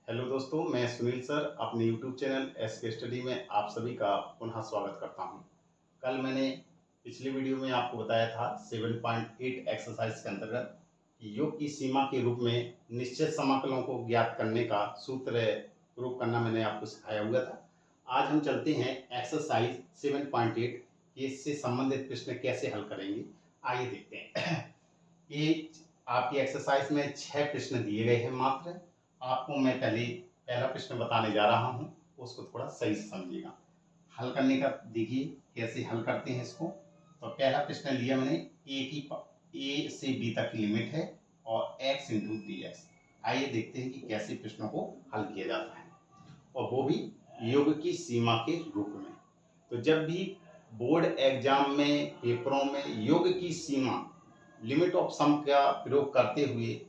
Hello दोस्तों, मैं Sunil sir अपने यूट्यूब चैनल एसके स्टडी में आप सभी का पुनः स्वागत करता हूं। कल मैंने पिछले वीडियो में आपको बताया था 7.8 एक्सरसाइज के अंतर्गत कि योग की सीमा के रूप में निश्चित समाकलों को ज्ञात करने का सूत्र प्रूव करना मैंने आपको सिखाया हुआ था। आज हम चलते हैं एक्सरसाइज 7.8 कि इससे संबंधित प्रश्न कैसे हल करेंगे। आइए देखते हैं। ये आपकी एक्सरसाइज में 6 प्रश्न दिए गए हैं मात्र। आपको मैं पहला प्रश्न बताने जा रहा हूँ, उसको थोड़ा सही से समझिएगा। हल करने का देखिए कैसे हल करते हैं इसको। तो पहला प्रश्न लिया मैंने ए से बी तक की लिमिट है और x इंटू डी एक्स। आइए देखते हैं कि कैसे प्रश्नों को हल किया जाता है, और वो भी योग की सीमा के रूप में। तो जब भी बोर्ड एग्जाम में पेपरों में योग की सीमा लिमिट ऑफ सम का प्रयोग करते हुए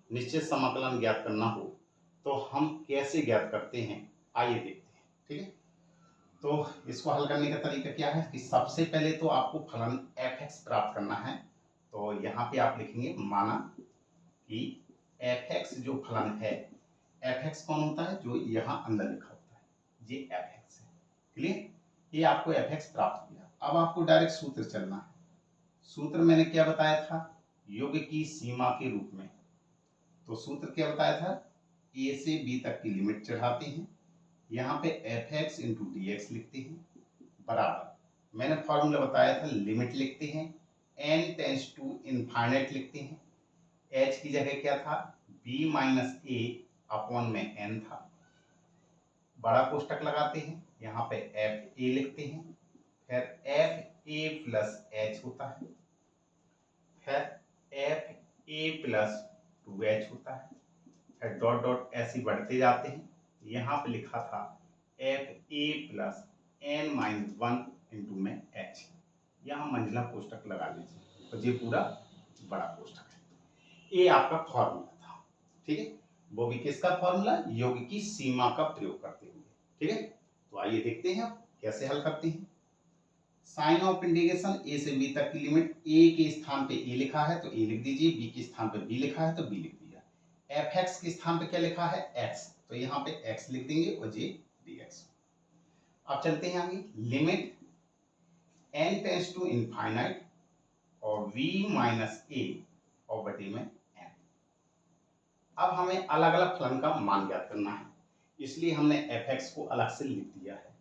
निश्चित समाकलन ज्ञात करना हो तो हम कैसे ज्ञात करते हैं, आइए देखते हैं। ठीक है, तो इसको हल करने का तरीका क्या है कि सबसे पहले तो आपको फलन f(x) प्राप्त करना है। तो यहाँ पे आप लिखेंगे माना कि f(x) जो फलन है, f(x) कौन होता है, जो यहाँ अंदर लिखा होता है, ये f(x) है। क्लियर, ये आपको f(x) प्राप्त किया। अब आपको डायरेक्ट सूत्र चलना है। सूत्र मैंने क्या बताया था, योग की सीमा के रूप में। तो सूत्र क्या बताया था, a से b तक की लिमिट चढ़ाते हैं, यहाँ पे f(x) इंटू डी एक्स लिखते हैं, बराबर मैंने फॉर्मूला बताया था, लिमिट लिखते हैं, n टेंस टू इनफाइनाइट लिखते हैं, h की जगह क्या था, b माइनस ए अपॉन में n था, बड़ा कोष्टक लगाते हैं, यहाँ पे f a लिखते हैं, फिर f a प्लस h होता है, फिर f a प्लस 2h होता है, फिर डॉट डॉट ऐसे बढ़ते जाते हैं। यहाँ पे लिखा था f a plus n minus 1 into में h, यहाँ मंझला कोष्टक लगा लीजिए, तो ये पूरा बड़ा कोष्टक है। ये आपका फॉर्मूला था। ठीक है, वो भी किसका फॉर्मूला, योग की सीमा का प्रयोग करते हुए। ठीक है, तो आइए देखते हैं कैसे हल करते हैं। साइन ऑफ इंटीग्रेशन ए से बी तक की लिमिट, ए के स्थान पे ए लिखा है तो ए लिख दीजिए, बी के स्थान पे बी लिखा है तो बी लिख दिया, f(x) के स्थान पे क्या लिखा है, x, तो यहाँ पे x लिख देंगे और ये dx। अब चलते हैं आगे, limit n tends to infinite और v माइनस a और बटे में n। अब हमें अलग अलग फलन का मान ज्ञात करना है, इसलिए हमने f(x) को अलग से लिख दिया है।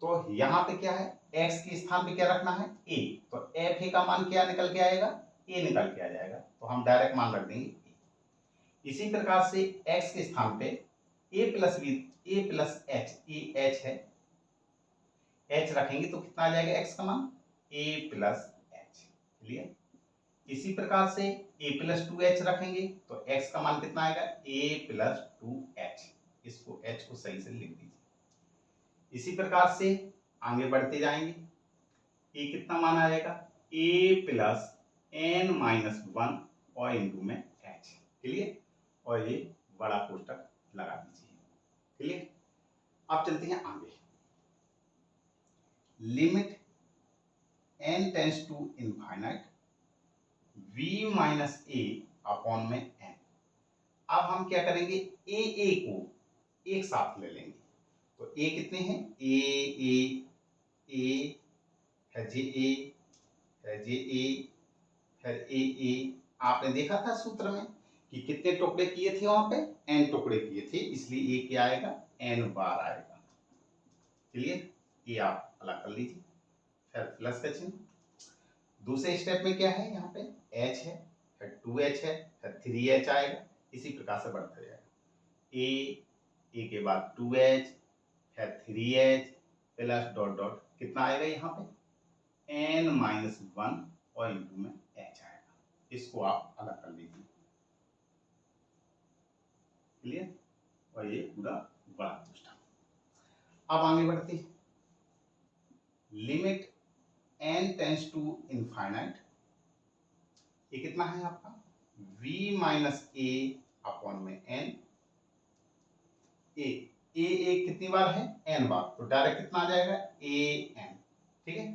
तो यहाँ पे क्या है, x के स्थान पे क्या रखना है, a, तो f(a) का मान क्या निकल के आएगा, a निकल के आ जाएगा, तो हम डायरेक्ट मान रख देंगे a। इसी प्रकार से x के स्थान पे a plus h, a h है, h रखेंगे तो कितना आ जाएगा x का मान, a प्लस h। क्लियर, इसी प्रकार से a प्लस 2h रखेंगे तो x का मान कितना आएगा, a प्लस 2h। इसको h को सही से लिख दीजिए। इसी प्रकार से आगे बढ़ते जाएंगे, a कितना मान आ जाएगा, a प्लस n माइनस 1 और इंटू में h। क्लियर, और ये बड़ा कोष्टक लगा दीजिए। क्लियर, अब चलते हैं आगे, limit n tends to infinite v minus a upon में n। अब हम क्या करेंगे, a को एक साथ ले लेंगे, तो a कितने हैं, a है जे a, आपने देखा था सूत्र में कि कितने टुकड़े किए थे, वहां पे n टुकड़े किए थे, इसलिए a क्या आएगा, n बार आएगा। क्लियर, ये आप अलग कर लीजिए, फिर प्लस का चिन्ह। दूसरे स्टेप में क्या है, यहाँ पे h है, फिर 2h है, फिर 3h आएगा, इसी प्रकार से बढ़ता जाएगा, a के बाद 2h, फिर 3h प्लस डॉट डॉट कितना आएगा, यहाँ पे n माइनस 1 और इंटू में h आएगा। इसको आप अलग कर लीजिए। क्लियर, और ये पूरा बड़ा कोष्टक। अब आगे बढ़ते हैं, limit n tends to infinite, ये कितना है आपका, v माइनस a अपॉन में n। a कितनी बार है, n बार, तो डायरेक्ट कितना आ जाएगा, a n। ठीक है,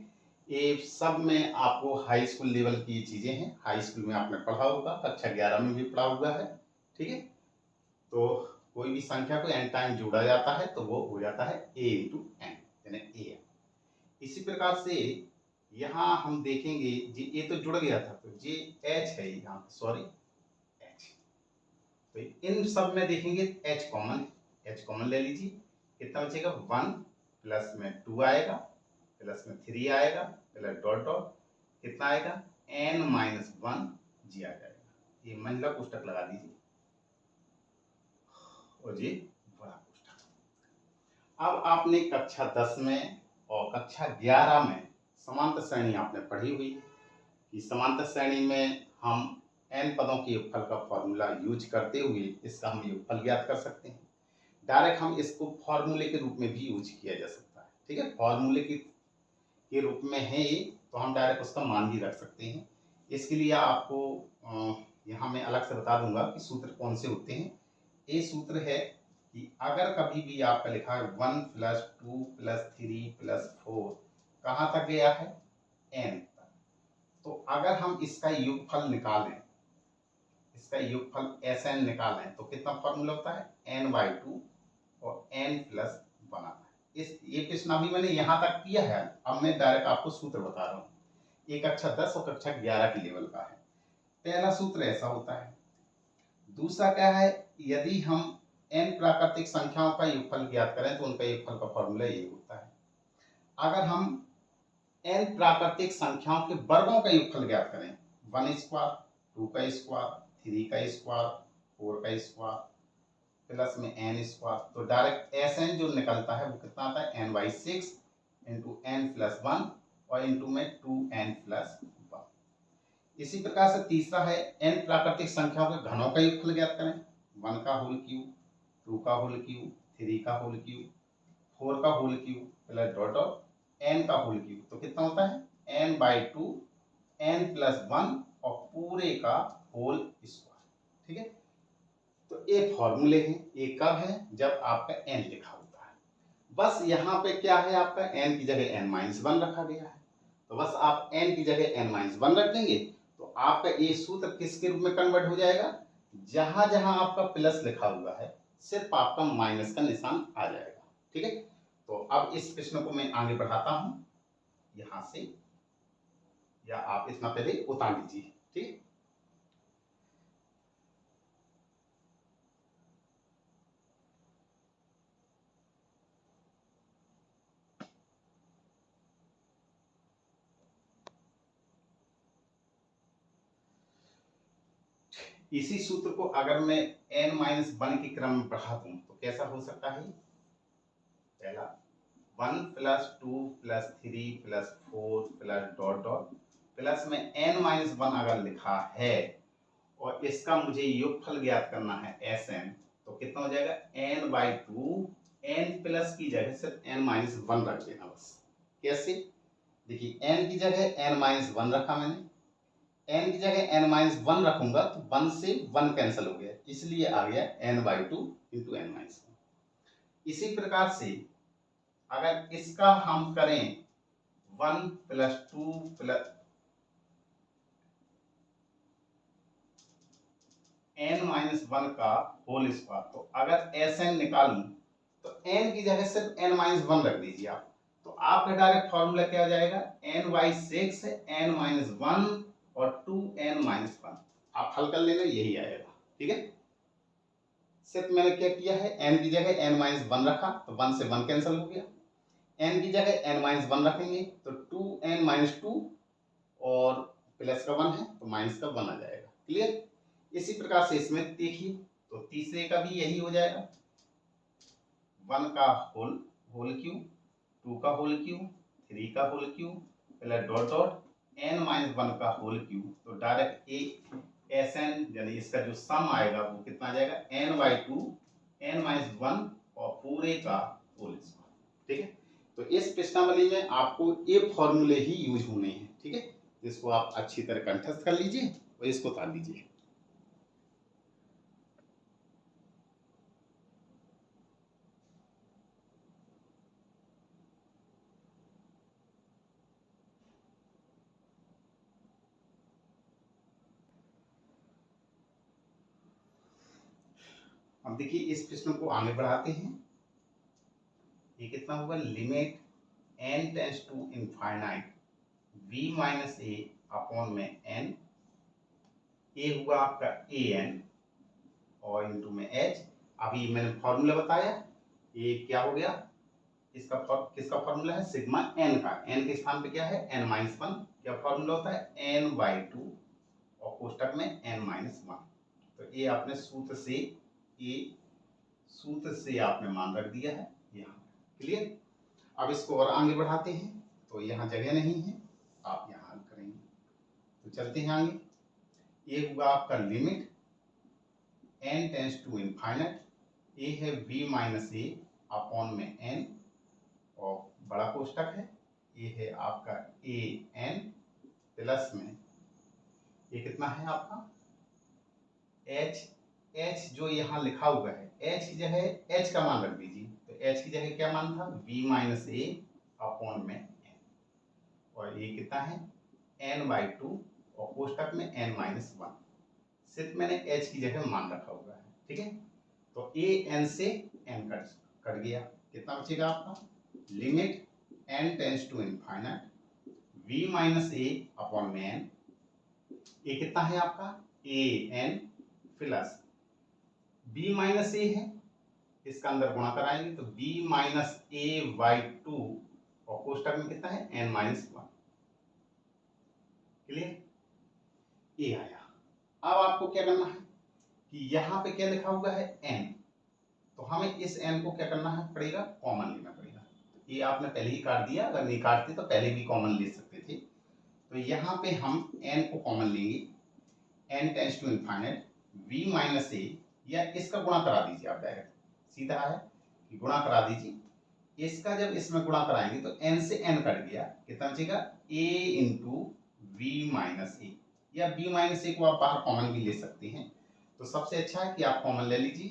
ये सब में आपको हाई स्कूल लेवल की ये चीजें हैं, हाई स्कूल में आपने पढ़ा होगा, कक्षा 11 में भी पढ़ा हुआ है। ठीक है, तो कोई भी संख्या को n टाइम जोड़ा जाता है तो वो हो जाता है a इंटू एन, यानी a। इसी प्रकार से यहाँ हम देखेंगे जी a तो जुड़ गया था, तो ये h है, यहाँ सॉरी h, तो इन सब में देखेंगे h कॉमन ले लीजिए, कितना बचेगा 1 प्लस में 2 आएगा, प्लस में 3 आएगा, प्लस डॉट डॉट कितना आएगा n माइनस 1 जी आ जाएगा। ये महिला पुस्तक लगा दीजिए और जी बड़ा पुस्तक। अब आपने कक्षा 10 में और कक्षा 11 में समांतर श्रेणी आपने पढ़ी हुई कि समांतर श्रेणी में हम n पदों के योगफल का फॉर्मूला यूज करते हुए इसका हम योगफल ज्ञात कर सकते हैं। डायरेक्ट हम इसको फॉर्मूले के रूप में भी यूज किया जा सकता है, ठीक है। फॉर्मूले के रूप में है तो हम डायरेक्ट उसका मान भी रख सकते हैं। इसके लिए आपको यहाँ मैं अलग से बता दूंगा कि सूत्र कौन से होते हैं। ये सूत्र है कि अगर कभी भी आपका लिखा है 1 प्लस 2 प्लस 3 प्लस 4 कहाँ तक गया है n तक, तो अगर हम इसका योगफल निकालें, इसका योगफल Sn निकालें तो कितना फॉर्मूला होता है n बाई 2 और n प्लस 1 आता है। ये प्रश्न अभी मैंने यहाँ तक किया है, अब मैं डायरेक्ट आपको सूत्र बता रहा हूँ। ये कक्षा 10 और कक्षा 11 के लेवल का है। पहला सूत्र ऐसा होता है। दूसरा क्या है, यदि हम n प्राकृतिक संख्याओं का योगफल ज्ञात करें तो उनका योगफल का फॉर्मूला ये होता है। अगर हम n प्राकृतिक संख्याओं के वर्गों का योगफल ज्ञात करें, 1 स्क्वायर, 2 का स्क्वायर, 3 का स्क्वायर, 4 का स्क्वायर, प्लस में n स्क्वायर, तो डायरेक्ट Sn जो निकलता है वो कितना आता है n by 6 into n plus 1 और इंटू में 2n प्लस 1। इसी प्रकार से तीसरा है n प्राकृतिक संख्याओं के घनों का योगफल ज्ञात करें, 1 का होल क्यूब, 2 का होल क्यूब, 3 का होल क्यूब, 4 का whole cube, plus dot dot n का होल क्यूब, तो कितना होता है n बाई 2 n प्लस 1 और पूरे का होल स्क्वायर, ठीक है। तो ये फॉर्मूले हैं। ये कब है, जब आपका n लिखा होता है। बस यहाँ पे क्या है, आपका n की जगह n माइनस 1 रखा गया है, तो बस आप n की जगह n माइनस 1 रख देंगे तो आपका ये सूत्र किसके रूप में कन्वर्ट हो जाएगा, जहां जहां आपका प्लस लिखा हुआ है सिर्फ आपका माइनस का निशान आ जाएगा, ठीक है। तो अब इस प्रश्न को मैं आगे बढ़ाता हूं यहां से, या आप इतना पहले उतार लीजिए, ठीक है। इसी सूत्र को अगर मैं n माइनस 1 के क्रम में बढ़ा दूं तो कैसा हो सकता है। पहला 1 plus 2 plus 3 plus 4 plus dot dot plus में n माइनस 1 अगर लिखा है और इसका मुझे योगफल ज्ञात करना है Sn, तो कितना हो जाएगा n बाई 2, n प्लस की जगह सिर्फ n माइनस 1 रख देना बस। कैसे, देखिए n की जगह n माइनस 1 रखा मैंने, n की जगह n माइनस 1 रखूंगा तो 1 से 1 कैंसिल हो गया, इसलिए आ गया n by 2 into n minus 1। इसी प्रकार से अगर इसका हम करें 1 प्लस 2 प्लस n माइनस 1 का होल स्क्वायर, तो अगर Sn निकालूं तो n की जगह सिर्फ n माइनस 1 रख दीजिए आप, तो आपका डायरेक्ट फॉर्मूला क्या हो जाएगा n बाई 6 n माइनस 1 और 2n माइनस 1। आप हल कर लेना, यही आएगा, ठीक है। सिर्फ मैंने क्या किया है, n की जगह n माइनस 1 रखा तो 1 से 1 कैंसिल हो गया, n की जगह n माइनस 1 रखेंगे तो 2n माइनस 2 और प्लस का 1 है तो माइनस का 1 आ जाएगा, क्लियर। इसी प्रकार से इसमें देखिए तो तीसरे का भी यही हो जाएगा, 1 का होल क्यूब, 2 का होल क्यूब, 3 का whole cube, plus dot dot n minus 1 का होल क्यूब, तो डायरेक्ट Sn यानी इसका जो सम आएगा वो कितना आ जाएगा n बाई 2 n माइनस 1 और पूरे का होल स्क्वायर, ठीक है। तो इस प्रश्नावली में आपको ये फॉर्मूले ही यूज होने हैं, ठीक है। इसको आप अच्छी तरह कंठस्थ कर लीजिए और इसको ताल लीजिए। अब देखिए इस प्रश्न को आगे बढ़ाते हैं। ये कितना होगा, limit n tends to infinite v minus a upon में n, ए हुआ आपका an और इंटू में h। अभी मैंने फॉर्मूला बताया, ये क्या हो गया, इसका किसका फॉर्मूला है, सिग्मा n का, n के स्थान पे क्या है n माइनस वन, क्या फॉर्मूला होता है n बाई टू और कोष्टक में n माइनस वन। तो ये आपने सूत्र से, ये सूत्र से आपने मान रख दिया है यहाँ, क्लियर। अब इसको और आगे बढ़ाते हैं, तो यहाँ जगह नहीं है, आप यहाँ हल करेंगे। तो चलते हैं आगे। ये हुआ आपका limit n tends to infinite, ये है v माइनस ए अपॉन में n और बड़ा कोष्टक है, ये है आपका ए एन प्लस में ये कितना है आपका एच, एच जो यहाँ लिखा हुआ है, एच की जगह एच का मान रख दीजिए। तो एच की जगह क्या मान था, v माइनस ए अपॉन में n, और ये कितना है n बाई टू और कोष्टक में n माइनस वन। सिर्फ मैंने एच की जगह मान रखा हुआ है, ठीक है। तो ए एन से n कट गया, कितना बचेगा आपका, limit n tends to infinite v minus a upon में n, ये कितना है आपका a N plus b minus a है, इसका अंदर गुणा कराएंगे तो b minus A by two और कोष्टक में कितना है n माइनस वन, क्लियर, ये आया। अब आपको क्या करना है कि यहाँ पे क्या लिखा हुआ है n, तो हमें इस n को क्या करना है पड़ेगा, कॉमन लेना पड़ेगा। ये आपने पहले ही काट दिया, अगर नहीं काटते तो पहले भी कॉमन ले सकते थे। तो यहाँ पे हम n को कॉमन लेंगे, n tends to infinite v minus A, या इसका गुणा करा दीजिए आप डायरेक्ट, सीधा है कि गुणा करा दीजिए। इसका जब इसमें गुणा कराएंगे तो n से n कट गया, कितना बचेगा a into we minus A, या b माइनस ए को आप बाहर कॉमन भी ले सकते हैं। तो सबसे अच्छा है कि आप कॉमन ले लीजिए।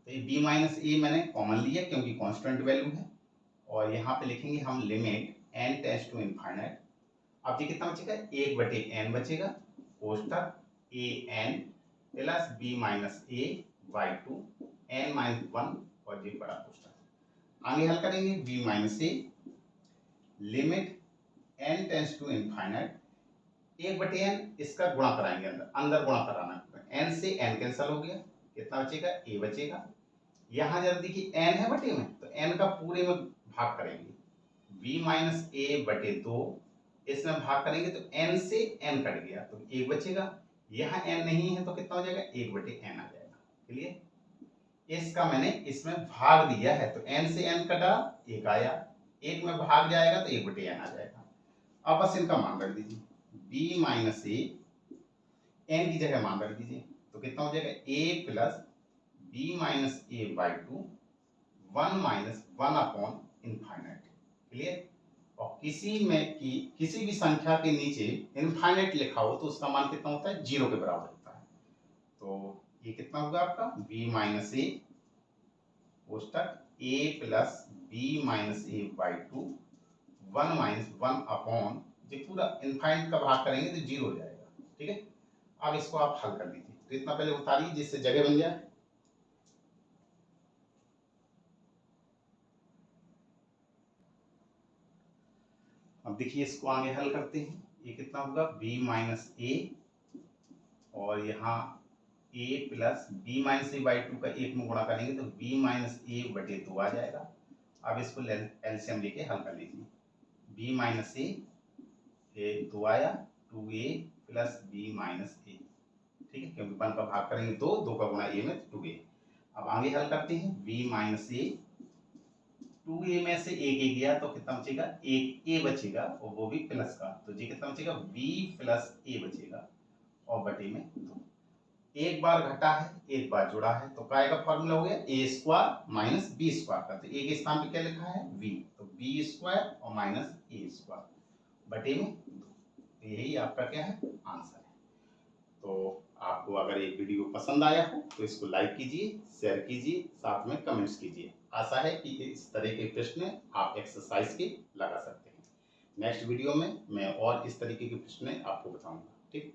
तो ये b माइनस ए मैंने कॉमन लिया क्योंकि कांस्टेंट वैल्यू है, और यहाँ पे लिखेंगे हम limit n tends to infinite. अब ये कितना बचेगा, एक बटे n बचेगा, कोष्टक A N plus b minus A by two n minus one, और ये बड़ा कोष्टक। आगे हल करेंगे b minus A, limit n tends to infinite, एक बटे n, इसका गुणा कराएंगे, अंदर गुणा कराना है, n से n कैंसिल हो गया, कितना बचेगा a बचेगा। यहाँ जब देखिए n है बटे में, तो n का पूरे में भाग करेंगे, v माइनस ए बटे दो, इसमें भाग करेंगे तो n से n कट गया तो एक बचेगा। यहाँ n नहीं है तो कितना हो जाएगा, एक बटे n आ जाएगा, क्लियर। इसका मैंने इसमें भाग दिया है, तो n से n कटा, एक आया, एक में भाग जाएगा तो एक बटे n आ जाएगा। अब बस इनका मान रख दीजिए, b माइनस ए, n की जगह मान रख दीजिए, तो कितना हो जाएगा a plus b minus A by two, one minus one upon infinite, clear. और किसी भी संख्या के नीचे इनफाइनाइट लिखा हो तो उसका मान कितना होता है, जीरो के बराबर होता है। तो ये कितना होगा आपका v माइनस ए कोष्टक a plus b minus A by two, one minus one upon, जो पूरा इनफाइनाइट का भाग करेंगे तो जीरो हो जाएगा, ठीक है। अब इसको आप हल कर लीजिए, तो इतना पहले उतारिए जिससे जगह बन जाए। अब देखिए इसको आगे हल करते हैं, ये कितना होगा b माइनस ए, और यहाँ a plus b minus A by to का एक में गुणा करेंगे तो b माइनस ए बटे दो आ जाएगा। अब इसको एलसीएम लेके हल कर लीजिए, b माइनस ए दो आया, two A plus b minus A, ठीक है, क्योंकि वन का भाग करेंगे दो, दो का गुणा ए में टू ए। अब आगे हल करते हैं, b माइनस ए, टू ए में से एक गया तो कितना बचेगा, एक ए बचेगा और वो भी प्लस का, तो जी कितना बचेगा b प्लस ए बचेगा, और बटे में दो। एक बार घटा है, एक बार जुड़ा है, तो काय का फॉर्मूला हो गया ए स्क्वायर माइनस बी स्क्वायर का, तो ए के स्थान पे क्या लिखा है v, तो बी स्क्वायर और माइनस ए स्क्वायर बटे में दो। तो यही आपका क्या है आंसर है। तो आपको अगर ये वीडियो पसंद आया हो तो इसको लाइक कीजिए, शेयर कीजिए, साथ में कमेंट्स कीजिए। आशा है कि इस तरह के प्रश्न आप एक्सरसाइज के लगा सकते हैं। नेक्स्ट वीडियो में मैं और इस तरीके के प्रश्न आपको बताऊंगा, ठीक।